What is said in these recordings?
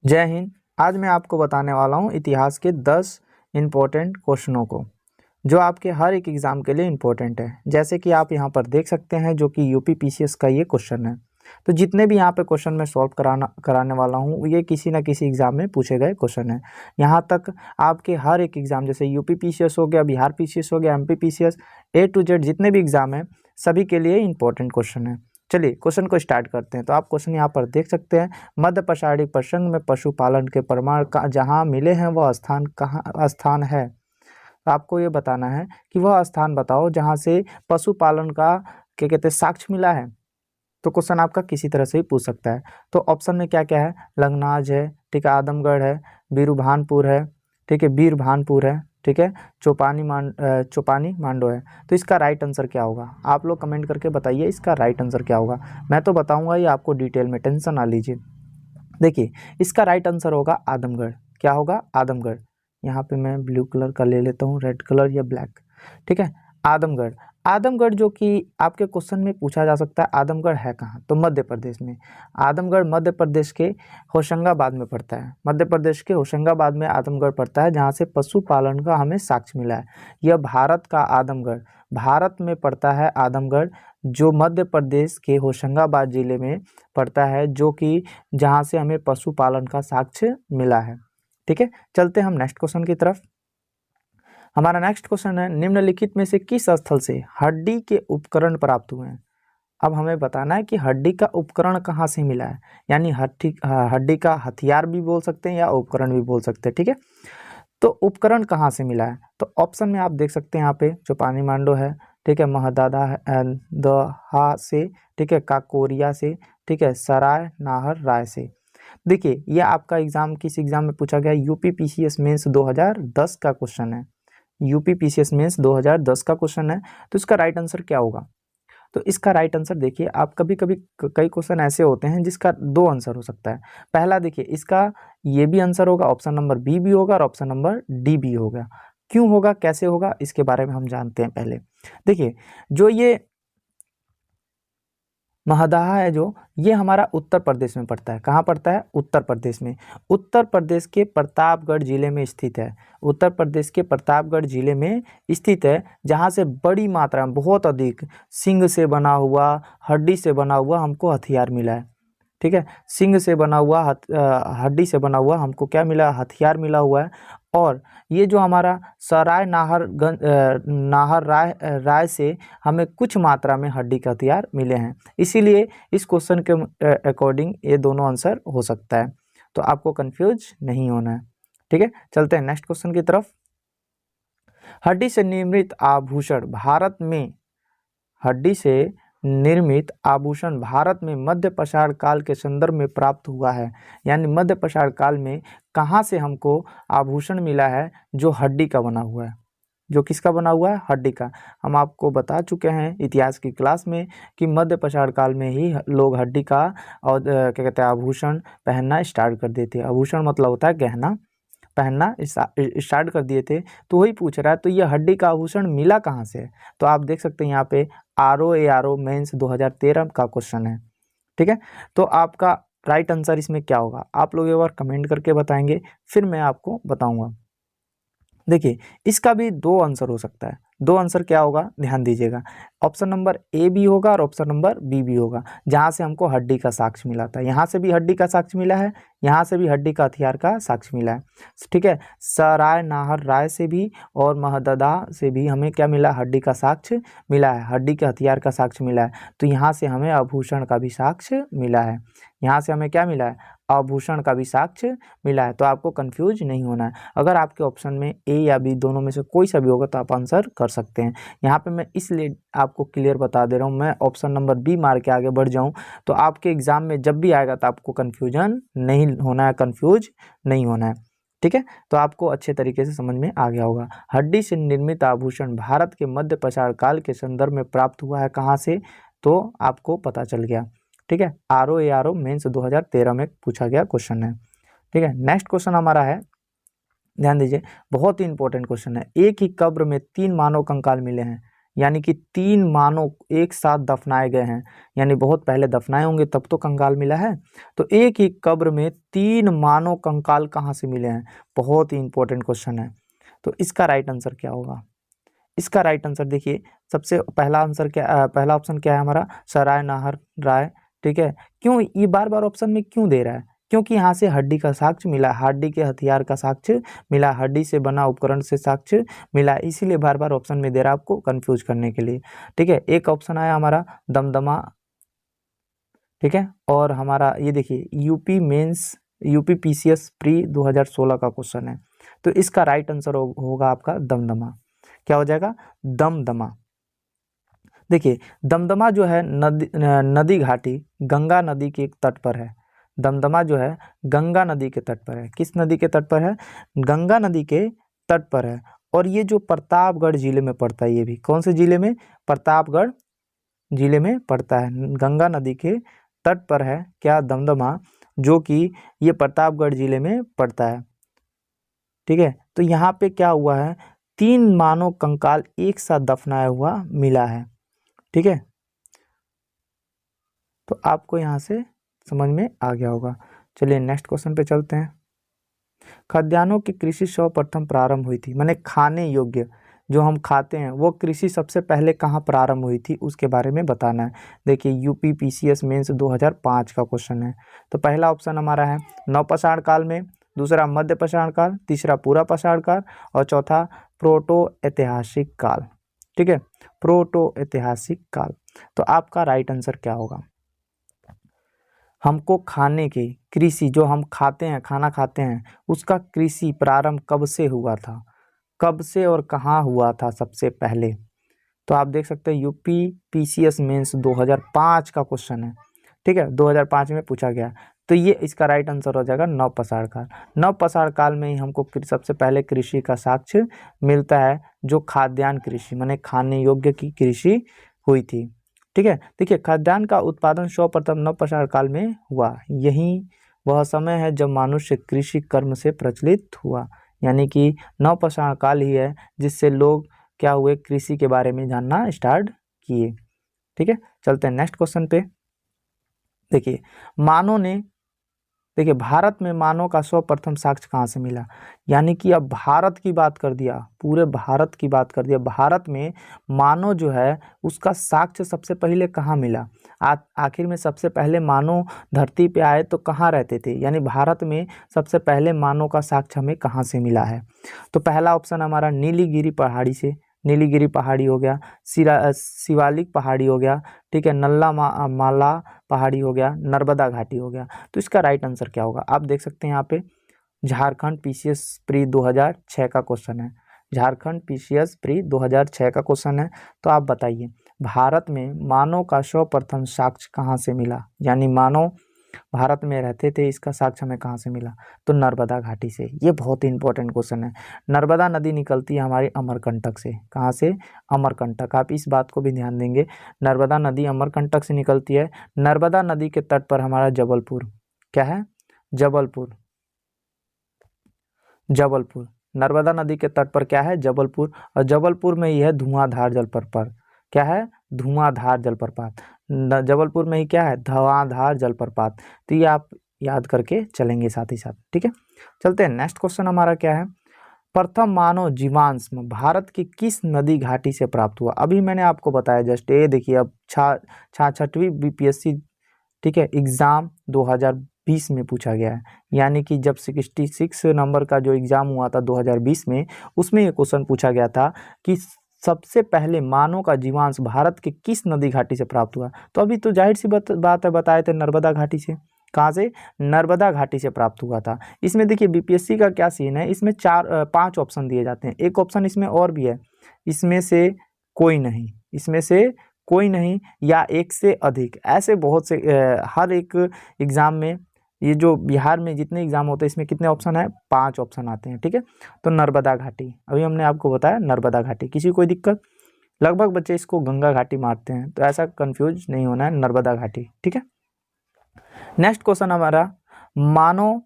जय हिंद। आज मैं आपको बताने वाला हूँ इतिहास के 10 इम्पोर्टेंट क्वेश्चनों को जो आपके हर एक एग्ज़ाम के लिए इम्पोर्टेंट है। जैसे कि आप यहाँ पर देख सकते हैं जो कि यूपी पीसीएस का ये क्वेश्चन है। तो जितने भी यहाँ पे क्वेश्चन मैं सॉल्व कराने वाला हूँ ये किसी न किसी एग्ज़ाम में पूछे गए क्वेश्चन है। यहाँ तक आपके हर एक एग्ज़ाम जैसे यूपी पीसीएस हो गया, बिहार पीसीएस हो गया, MP PCS, A to Z जितने भी एग्ज़ाम हैं सभी के लिए इम्पोर्टेंट क्वेश्चन है। चलिए क्वेश्चन को स्टार्ट करते हैं। तो आप क्वेश्चन यहाँ पर देख सकते हैं, मध्य पौराणिक प्रसंग में पशुपालन के प्रमाण का जहाँ मिले हैं वह स्थान कहाँ स्थान है। तो आपको ये बताना है कि वह स्थान बताओ जहाँ से पशुपालन का क्या कहते हैं साक्ष्य मिला है। तो क्वेश्चन आपका किसी तरह से ही पूछ सकता है। तो ऑप्शन में क्या क्या है, लंगनाज है, ठीक है, आदमगढ़ है, बीरूभानपुर है, ठीक है, बीरभानपुर है, ठीक है, चौपानी मांडो है। तो इसका राइट आंसर क्या होगा आप लोग कमेंट करके बताइए, इसका राइट आंसर क्या होगा। मैं तो बताऊंगा ये आपको डिटेल में, टेंशन ना लीजिए। देखिए इसका राइट आंसर होगा आदमगढ़। क्या होगा, आदमगढ़। यहाँ पे मैं ब्लू कलर का ले लेता हूँ, रेड कलर या ब्लैक, ठीक है, आदमगढ़। आदमगढ़ जो कि आपके क्वेश्चन में पूछा जा सकता है, आदमगढ़ है कहाँ, तो मध्य प्रदेश में। आदमगढ़ मध्य प्रदेश के होशंगाबाद में पड़ता है। मध्य प्रदेश के होशंगाबाद में आदमगढ़ पड़ता है जहाँ से पशुपालन का हमें साक्ष्य मिला है। यह भारत का आदमगढ़, भारत में पड़ता है आदमगढ़, जो मध्य प्रदेश के होशंगाबाद जिले में पड़ता है, जो कि जहाँ से हमें पशुपालन का साक्ष्य मिला है। ठीक है, चलते हैं हम नेक्स्ट क्वेश्चन की तरफ। हमारा नेक्स्ट क्वेश्चन है, निम्नलिखित में से किस स्थल से हड्डी के उपकरण प्राप्त हुए हैं। अब हमें बताना है कि हड्डी का उपकरण कहाँ से मिला है, यानी हड्डी का हथियार भी बोल सकते हैं या उपकरण भी बोल सकते हैं। ठीक है, तो उपकरण कहाँ से मिला है, तो ऑप्शन में आप देख सकते हैं यहाँ पे चौपानी मांडो है, ठीक है, महदादा है, दहा से, ठीक है, काकोरिया से, ठीक है, सराय नाहर राय से। देखिए ये आपका एग्जाम किस एग्जाम में पूछा गया, यूपी पीसीएस मेंस 2010 का क्वेश्चन है। यूपी पीसीएस मेंस 2010 का क्वेश्चन है। तो इसका राइट आंसर क्या होगा, तो इसका राइट आंसर देखिए, आप कभी कभी कई क्वेश्चन ऐसे होते हैं जिसका दो आंसर हो सकता है। पहला देखिए इसका ये भी आंसर होगा, ऑप्शन नंबर बी भी होगा और ऑप्शन नंबर डी भी होगा। क्यों होगा, कैसे होगा, इसके बारे में हम जानते हैं पहले। देखिए जो ये महदाहा है जो, ये हमारा उत्तर प्रदेश में पड़ता है। कहाँ पड़ता है, उत्तर प्रदेश में। उत्तर प्रदेश के प्रतापगढ़ जिले में स्थित है। उत्तर प्रदेश के प्रतापगढ़ जिले में स्थित है, जहाँ से बड़ी मात्रा में बहुत अधिक सिंग से बना हुआ, हड्डी से बना हुआ हमको हथियार मिला है। ठीक है, सिंग से बना हुआ हड्डी से बना हुआ हमको क्या मिला, हथियार मिला हुआ है। और ये जो हमारा सराय नाहर राय से हमें कुछ मात्रा में हड्डी के हथियार मिले हैं। इसीलिए इस क्वेश्चन के अकॉर्डिंग ये दोनों आंसर हो सकता है। तो आपको कंफ्यूज नहीं होना है। ठीक है, चलते हैं नेक्स्ट क्वेश्चन की तरफ। हड्डी से निर्मित आभूषण भारत में, हड्डी से निर्मित आभूषण भारत में मध्य पाषाण काल के संदर्भ में प्राप्त हुआ है। यानी मध्य पाषाण काल में कहाँ से हमको आभूषण मिला है जो हड्डी का बना हुआ है, जो किसका बना हुआ है, हड्डी का। हम आपको बता चुके हैं इतिहास की क्लास में कि मध्य पाषाण काल में ही लोग हड्डी का और क्या कहते हैं आभूषण पहनना स्टार्ट कर देते हैं। आभूषण मतलब होता है गहना, पहनना स्टार्ट कर दिए थे। तो वही पूछ रहा है, तो ये हड्डी का आभूषण मिला कहाँ से। तो आप देख सकते हैं यहाँ पे आर ओ मेंस 2013 का क्वेश्चन है। ठीक है, तो आपका राइट आंसर इसमें क्या होगा आप लोग एक बार कमेंट करके बताएंगे, फिर मैं आपको बताऊंगा। देखिए इसका भी दो आंसर हो सकता है। दो आंसर क्या होगा, ध्यान दीजिएगा, ऑप्शन नंबर ए भी होगा और ऑप्शन नंबर बी भी होगा, जहाँ से हमको हड्डी का साक्ष्य मिला था। यहाँ से भी हड्डी का साक्ष्य मिला है, यहाँ से भी हड्डी का हथियार का साक्ष्य मिला है। ठीक है, सराय नाहर राय से भी और महददा से भी हमें क्या मिला, हड्डी का साक्ष्य मिला है, हड्डी के हथियार का साक्ष्य मिला है। तो यहाँ से हमें आभूषण का भी साक्ष्य मिला है। यहाँ से हमें क्या मिला है, आभूषण का भी साक्ष्य मिला है। तो आपको कंफ्यूज नहीं होना है। अगर आपके ऑप्शन में ए या बी दोनों में से कोई सा भी होगा तो आप आंसर कर सकते हैं। यहाँ पे मैं इसलिए आपको क्लियर बता दे रहा हूँ, मैं ऑप्शन नंबर बी मार के आगे बढ़ जाऊँ तो आपके एग्जाम में जब भी आएगा तो आपको कन्फ्यूजन नहीं होना है, कन्फ्यूज नहीं होना है। ठीक है, तो आपको अच्छे तरीके से समझ में आ गया होगा। हड्डी से निर्मित आभूषण भारत के मध्य पाषाण काल के संदर्भ में प्राप्त हुआ है कहाँ से, तो आपको पता चल गया। ठीक है, आर ओ मेंस 2013 में पूछा गया क्वेश्चन है। ठीक है, नेक्स्ट क्वेश्चन हमारा है, ध्यान दीजिए, बहुत ही इंपॉर्टेंट क्वेश्चन है। एक ही कब्र में 3 मानव कंकाल मिले हैं। यानी कि 3 मानव एक साथ दफनाए गए हैं, यानी बहुत पहले दफनाए होंगे तब तो कंकाल मिला है। तो एक ही कब्र में 3 मानव कंकाल कहाँ से मिले हैं? बहुत ही इंपॉर्टेंट क्वेश्चन है। तो इसका राइट आंसर क्या होगा? इसका राइट आंसर देखिए, सबसे पहला आंसर क्या, पहला ऑप्शन क्या है हमारा? सराय नाहर राय। ठीक है, क्यों ये बार बार ऑप्शन में क्यों दे रहा है? क्योंकि यहाँ से हड्डी का साक्ष्य मिला, हड्डी के हथियार का साक्ष्य मिला, हड्डी से बना उपकरण से साक्ष्य मिला, इसीलिए बार बार ऑप्शन में दे रहा है आपको कंफ्यूज करने के लिए। ठीक है, एक ऑप्शन आया हमारा दमदमा। ठीक है, और हमारा ये देखिए UP mains, UP PCS pre 2016 का क्वेश्चन है। तो इसका राइट आंसर होगा आपका दमदमा। क्या हो जाएगा? दमदमा। देखिए दमदमा जो है नदी घाटी गंगा नदी के तट पर है। दमदमा जो है गंगा नदी के तट पर है। किस नदी के तट पर है? गंगा नदी के तट पर है। और ये जो प्रतापगढ़ जिले में पड़ता है, ये भी कौन से जिले में? प्रतापगढ़ जिले में पड़ता है। गंगा नदी के तट पर है क्या? दमदमा, जो कि ये प्रतापगढ़ जिले में पड़ता है। ठीक है, तो यहाँ पे क्या हुआ है? 3 मानव कंकाल एक साथ दफनाया हुआ मिला है। ठीक है, तो आपको यहाँ से समझ में आ गया होगा। चलिए नेक्स्ट क्वेश्चन पे चलते हैं। खाद्यान्नों की कृषि सर्वप्रथम प्रारंभ हुई थी, माने खाने योग्य जो हम खाते हैं वो कृषि सबसे पहले कहाँ प्रारंभ हुई थी उसके बारे में बताना है। देखिए यूपी पीसीएस मेंस 2005 का क्वेश्चन है। तो पहला ऑप्शन हमारा है नवपाषाण काल में, दूसरा मध्य पाषाण काल, तीसरा पूरा पाषाण काल और चौथा प्रोटो ऐतिहासिक काल। ठीक है, प्रोटो ऐतिहासिक काल। तो आपका राइट आंसर क्या होगा? हमको खाने की कृषि जो हम खाते हैं, खाना खाते हैं, उसका कृषि प्रारंभ कब से हुआ था? कब से और कहाँ हुआ था सबसे पहले? तो आप देख सकते हैं यूपी पीसीएस मेंस 2005 का क्वेश्चन है। ठीक है, 2005 में पूछा गया। तो ये इसका राइट आंसर हो जाएगा नवपाषाण काल। नवपाषाण काल में ही हमको सबसे पहले कृषि का साक्ष्य मिलता है, जो खाद्यान्न कृषि माने खाने योग्य की कृषि हुई थी। ठीक है, देखिए खाद्यान्न का उत्पादन सर्वप्रथम नवपाषाण काल में हुआ। यही वह समय है जब मनुष्य कृषि कर्म से प्रचलित हुआ, यानी कि नवपाषाण काल ही है जिससे लोग क्या हुए? कृषि के बारे में जानना स्टार्ट किए। ठीक है, चलते हैं नेक्स्ट क्वेश्चन पे। देखिए मानव ने, देखिए भारत में मानव का सर्वप्रथम साक्ष्य कहाँ से मिला? यानी कि अब भारत की बात कर दिया, पूरे भारत की बात कर दिया। भारत में मानव जो है उसका साक्ष्य सबसे पहले कहाँ मिला? आखिर में सबसे पहले मानव धरती पे आए तो कहाँ रहते थे? यानी भारत में सबसे पहले मानव का साक्ष्य हमें कहाँ से मिला है? तो पहला ऑप्शन हमारा नीलगिरी पहाड़ी से, नीलगिरी पहाड़ी हो गया, शिवालिक पहाड़ी हो गया, ठीक है, माला पहाड़ी हो गया, नर्मदा घाटी हो गया। तो इसका राइट आंसर क्या होगा? आप देख सकते हैं यहाँ पे झारखंड पीसीएस प्री 2006 का क्वेश्चन है। झारखंड पीसीएस प्री 2006 का क्वेश्चन है। तो आप बताइए भारत में मानव का सर्वप्रथम साक्ष्य कहाँ से मिला? यानी मानव भारत में रहते थे, इसका साक्ष्य हमें कहाँ से मिला? तो नर्मदा घाटी से। ये बहुत ही इंपॉर्टेंट क्वेश्चन है। नर्मदा नदी निकलती है हमारी अमरकंटक से। कहाँ से? अमरकंटक। आप इस बात को भी ध्यान देंगे, नर्मदा नदी अमरकंटक से निकलती है। नर्मदा नदी के तट पर हमारा जबलपुर, क्या है? जबलपुर। जबलपुर, नर्मदा नदी के तट पर क्या है? जबलपुर। और जबलपुर में ही है धुआंधार जलप्रपात। क्या है? धुआंधार जलप्रपात। जबलपुर में ही क्या है? धुआंधार जलप्रपात। तो ये आप याद करके चलेंगे साथ ही साथ। ठीक है, चलते हैं नेक्स्ट क्वेश्चन हमारा क्या है? प्रथम मानव जीवाश्म भारत की किस नदी घाटी से प्राप्त हुआ? अभी मैंने आपको बताया जस्ट, ये देखिए अब 66वीं बीपीएससी, ठीक है, एग्ज़ाम 2020 में पूछा गया है। यानी कि जब 66 नंबर का जो एग्ज़ाम हुआ था 2020 में, उसमें ये क्वेश्चन पूछा गया था कि सबसे पहले मानव का जीवांश भारत के किस नदी घाटी से प्राप्त हुआ? तो अभी तो जाहिर सी बात है, बताए थे नर्मदा घाटी से। कहाँ से? नर्मदा घाटी से प्राप्त हुआ था। इसमें देखिए बीपीएससी का क्या सीन है, इसमें 5 ऑप्शन दिए जाते हैं। एक ऑप्शन इसमें और भी है, इसमें से कोई नहीं, इसमें से कोई नहीं, या एक से अधिक, ऐसे बहुत से हर एक एग्ज़ाम में, ये जो बिहार में जितने एग्ज़ाम होते हैं इसमें कितने ऑप्शन है? 5 ऑप्शन आते हैं। ठीक है, तो नर्मदा घाटी, अभी हमने आपको बताया नर्मदा घाटी। किसी कोई दिक्कत? लगभग बच्चे इसको गंगा घाटी मारते हैं, तो ऐसा कंफ्यूज नहीं होना है, नर्मदा घाटी। ठीक है, नेक्स्ट क्वेश्चन हमारा, मानव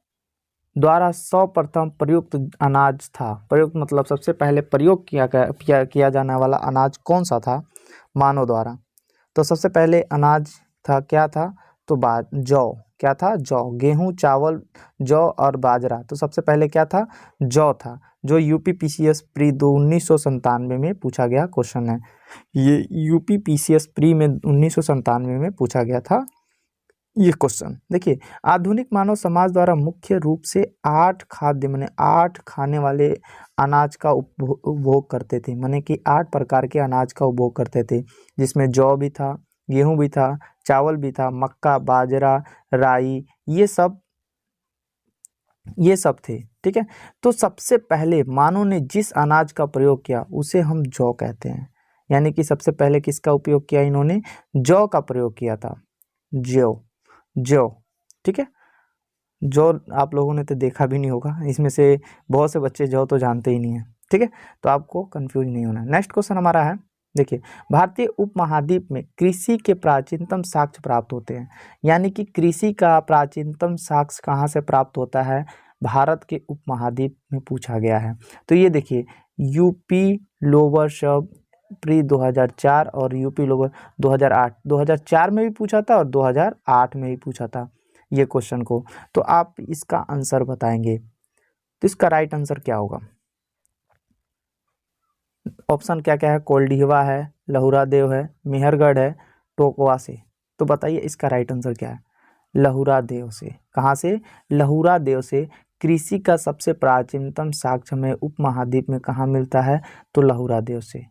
द्वारा सर्वप्रथम प्रयुक्त अनाज था। प्रयुक्त मतलब सबसे पहले प्रयोग किया जाने वाला अनाज कौन सा था मानव द्वारा। तो सबसे पहले अनाज था, क्या था, तो जौ। क्या था, जौ। गेहूं, चावल, जौ और बाजरा। तो सबसे पहले क्या था, जौ था, जो यूपीपीसीएस प्री 1997 में पूछा गया क्वेश्चन है। ये यूपीपीसीएस प्री में 1997 में पूछा गया था ये क्वेश्चन। देखिए, आधुनिक मानव समाज द्वारा मुख्य रूप से 8 खाद्य माने 8 खाने वाले अनाज का उपभोग करते थे, माने कि 8 प्रकार के अनाज का उपभोग करते थे, जिसमें जौ भी था, गेहूं भी था, चावल भी था, मक्का, बाजरा, राई, ये सब थे। ठीक है, तो सबसे पहले मानव ने जिस अनाज का प्रयोग किया उसे हम जौ कहते हैं। यानी कि सबसे पहले किसका उपयोग किया, इन्होंने जौ का प्रयोग किया था। जौ, जौ। ठीक है, जौ आप लोगों ने तो देखा भी नहीं होगा, इसमें से बहुत से बच्चे जौ तो जानते ही नहीं है। ठीक है, तो आपको कंफ्यूज नहीं होना। नेक्स्ट क्वेश्चन हमारा है, देखिए, भारतीय उपमहाद्वीप में कृषि के प्राचीनतम साक्ष्य प्राप्त होते हैं। यानी कि कृषि का प्राचीनतम साक्ष्य कहाँ से प्राप्त होता है, भारत के उपमहाद्वीप में पूछा गया है। तो ये देखिए, यूपी लोअर सब प्री 2004 और यूपी लोअर 2008, 2004 में भी पूछा था और 2008 में भी पूछा था ये क्वेश्चन को। तो आप इसका आंसर बताएंगे, तो इसका राइट आंसर क्या होगा। ऑप्शन क्या क्या है, कोल्डिहवा है, लहुरा देव है, मेहरगढ़ है, टोकवा से। तो बताइए इसका राइट आंसर क्या है, लहुरा देव से। कहाँ से, लहुरा देव से। कृषि का सबसे प्राचीनतम साक्ष्य हमें उपमहाद्वीप में कहाँ मिलता है, तो लहुरा देव से।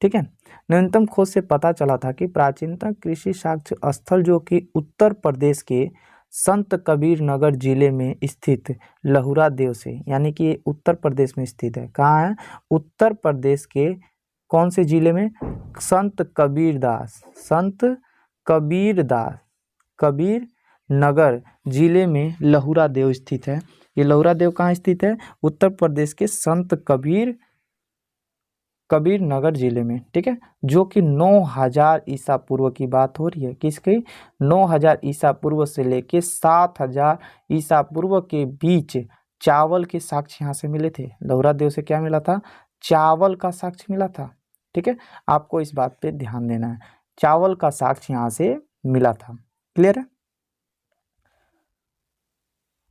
ठीक है, नवीनतम खोज से पता चला था कि प्राचीनतम कृषि साक्ष्य स्थल जो कि उत्तर प्रदेश के संत कबीर नगर जिले में स्थित लहुरा देव से, यानी कि ये उत्तर प्रदेश में स्थित है। कहाँ है, उत्तर प्रदेश के कौन से जिले में, संत कबीर नगर जिले में लहुरा देव स्थित है। ये लहुरा देव कहाँ स्थित है, उत्तर प्रदेश के संत कबीर नगर जिले में। ठीक है, जो कि 9000 ईसा पूर्व की बात हो रही है, किसकी, 9000 ईसा पूर्व से लेके 7000 ईसा पूर्व के बीच चावल के साक्ष्य यहाँ से मिले थे। लहुरा देव से क्या मिला था, चावल का साक्ष्य मिला था। ठीक है, आपको इस बात पे ध्यान देना है, चावल का साक्ष्य यहाँ से मिला था। क्लियर है।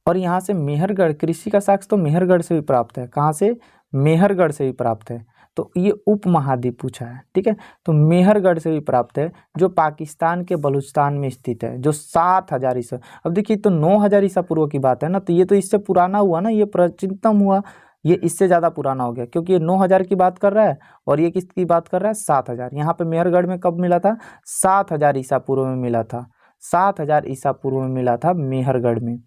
और यहाँ से मेहरगढ़, कृषि का साक्ष्य तो मेहरगढ़ से भी प्राप्त है। कहाँ से, मेहरगढ़ से भी प्राप्त है। तो ये उपमहाद्वीप पूछा है। ठीक है, तो मेहरगढ़ से भी प्राप्त है, जो पाकिस्तान के बलूचिस्तान में स्थित है, जो 7000 ईसा। अब देखिए, तो 9000 ईसा पूर्व की बात है ना, तो ये तो इससे पुराना हुआ ना, ये प्राचीनतम हुआ, ये इससे ज़्यादा पुराना हो गया, क्योंकि ये 9000 की बात कर रहा है और ये किसकी बात कर रहा है, 7000। यहाँ पे मेहरगढ़ में कब मिला था, 7000 ईसा पूर्व में मिला था, 7000 ईसा पूर्व में मिला था मेहरगढ़ में।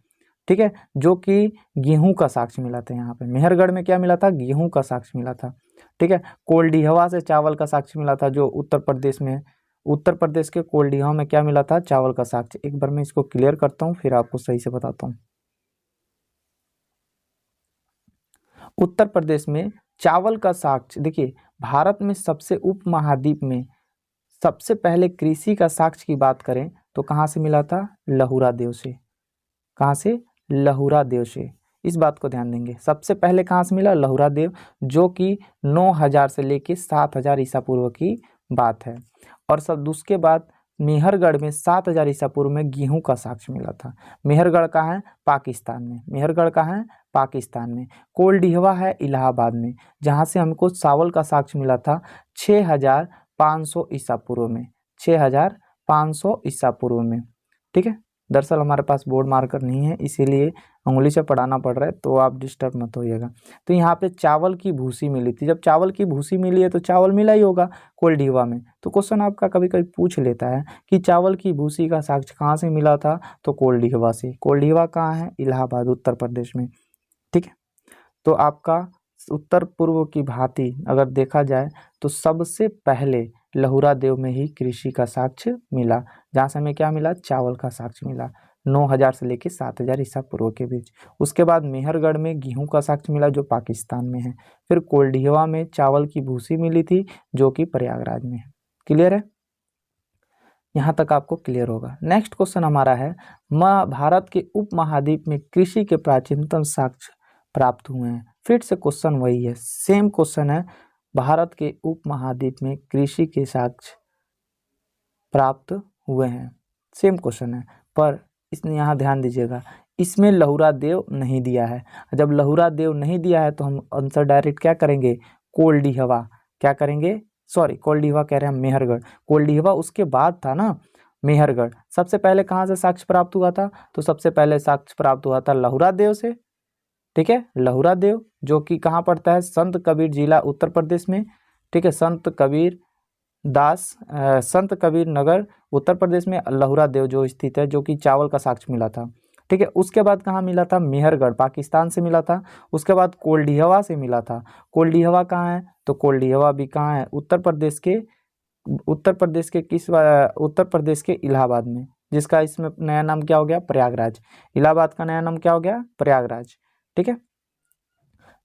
ठीक है, जो कि गेहूं का साक्ष्य मिला था। यहाँ पे मेहरगढ़ में क्या मिला था, गेहूं का साक्ष्य मिला था। ठीक है, कोल्डिहवा से चावल का साक्ष्य मिला था, जो उत्तर प्रदेश में, उत्तर प्रदेश के कोल्डिहवा में क्या मिला था, चावल का साक्ष्य। एक बार मैं इसको क्लियर करता हूँ, फिर आपको सही से बताता हूँ। उत्तर प्रदेश में चावल का साक्ष्य, देखिए, भारत में सबसे उपमहाद्वीप में सबसे पहले कृषि का साक्ष्य की बात करें तो कहाँ से मिला था, लहुरा देव से। कहाँ से, लहुरा देव से। इस बात को ध्यान देंगे, सबसे पहले कहाँ से मिला, लहुरा देव, जो कि 9000 से लेके 7000 ईसा पूर्व की बात है। और सब उसके बाद मेहरगढ़ में 7000 ईसा पूर्व में गेहूं का साक्ष्य मिला था। मेहरगढ़ कहाँ है, पाकिस्तान में। मेहरगढ़ कहाँ है, पाकिस्तान में। कोल्डिहवा है इलाहाबाद में, जहाँ से हमको चावल का साक्ष्य मिला था 6500 ईसा पूर्व में, 6500 ईसा पूर्व में। ठीक है, दरअसल हमारे पास बोर्ड मार्कर नहीं है, इसीलिए उंगली से पढ़ाना पड़ रहा है, तो आप डिस्टर्ब मत होइएगा। तो यहाँ पे चावल की भूसी मिली थी। जब चावल की भूसी मिली है तो चावल मिला ही होगा कोल्डिहवा में। तो क्वेश्चन आपका कभी कभी पूछ लेता है कि चावल की भूसी का साक्ष्य कहाँ से मिला था, तो कोल्डिहवा से। कोल्डिहवा कहाँ है, इलाहाबाद, उत्तर प्रदेश में। ठीक है, तो आपका उत्तर पूर्व की भांति अगर देखा जाए तो सबसे पहले लहुरा देव में ही कृषि का साक्ष्य मिला, जहाँ से हमें क्या मिला, चावल का साक्ष्य मिला, 9000 से लेके 7000 ईसा पूर्व के बीच। उसके बाद मेहरगढ़ में गेहूं का साक्ष्य मिला, जो पाकिस्तान में है। फिर कोल्डिहवा में चावल की भूसी मिली थी, जो कि प्रयागराज में है। क्लियर है। यहाँ तक आपको क्लियर होगा। नेक्स्ट क्वेश्चन हमारा है, भारत के उपमहाद्वीप में कृषि के प्राचीनतम साक्ष्य प्राप्त हुए हैं। फिर से क्वेश्चन वही है, सेम क्वेश्चन है, भारत के उपमहाद्वीप में कृषि के साक्ष्य प्राप्त हुए हैं, सेम क्वेश्चन है, पर इसमें यहाँ ध्यान दीजिएगा, इसमें लहुरा देव नहीं दिया है। जब लहुरा देव नहीं दिया है तो हम आंसर डायरेक्ट क्या करेंगे, कोल्डिहवा, क्या करेंगे, सॉरी कोल्डिहवा कह रहे हैं, मेहरगढ़। कोल्डिहवा उसके बाद था ना मेहरगढ़। सबसे पहले कहाँ से साक्ष्य प्राप्त हुआ था, तो सबसे पहले साक्ष्य प्राप्त हुआ था लहुरा देव से, ठीक है, लहुरा देव जो कि कहाँ पड़ता है, संत कबीर जिला उत्तर प्रदेश में, ठीक है, संत कबीर नगर उत्तर प्रदेश में लहुरा देव जो स्थित है, जो कि चावल का साक्ष्य मिला था, ठीक है। उसके बाद कहाँ मिला था, मेहरगढ़ पाकिस्तान से मिला था। उसके बाद कोल्डिहवा से मिला था। कोल्डिहवा कहाँ है, तो कोल्डिहवा भी कहाँ है, उत्तर प्रदेश के उत्तर प्रदेश के इलाहाबाद में, जिसका इसमें नया नाम क्या हो गया, प्रयागराज। इलाहाबाद का नया नाम क्या हो गया, प्रयागराज, ठीक है।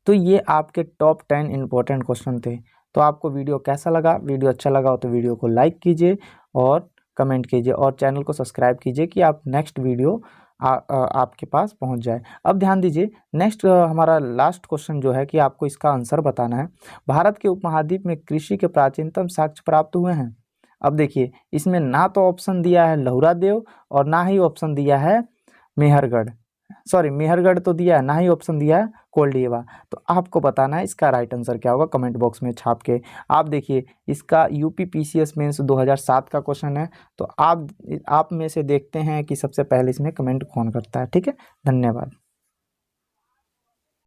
तो ये आपके टॉप 10 इंपॉर्टेंट क्वेश्चन थे। तो आपको वीडियो कैसा लगा, वीडियो अच्छा लगा हो तो वीडियो को लाइक कीजिए और कमेंट कीजिए और चैनल को सब्सक्राइब कीजिए कि आप नेक्स्ट वीडियो आपके पास पहुंच जाए। अब ध्यान दीजिए, नेक्स्ट हमारा लास्ट क्वेश्चन जो है कि आपको इसका आंसर बताना है। भारत के उपमहाद्वीप में कृषि के प्राचीनतम साक्ष्य प्राप्त हुए हैं। अब देखिए, इसमें ना तो ऑप्शन दिया है लहुरा देव और ना ही ऑप्शन दिया है मेहरगढ़, सॉरी मेहरगढ़ तो दिया है, ना ही ऑप्शन दिया है कोल्डिहवा। तो आपको बताना है इसका राइट आंसर क्या होगा, कमेंट बॉक्स में छाप के। आप देखिए, इसका यूपी पीसीएस मेंस 2007 का क्वेश्चन है। तो आप में से देखते हैं कि सबसे पहले इसमें कमेंट कौन करता है, ठीक है। धन्यवाद।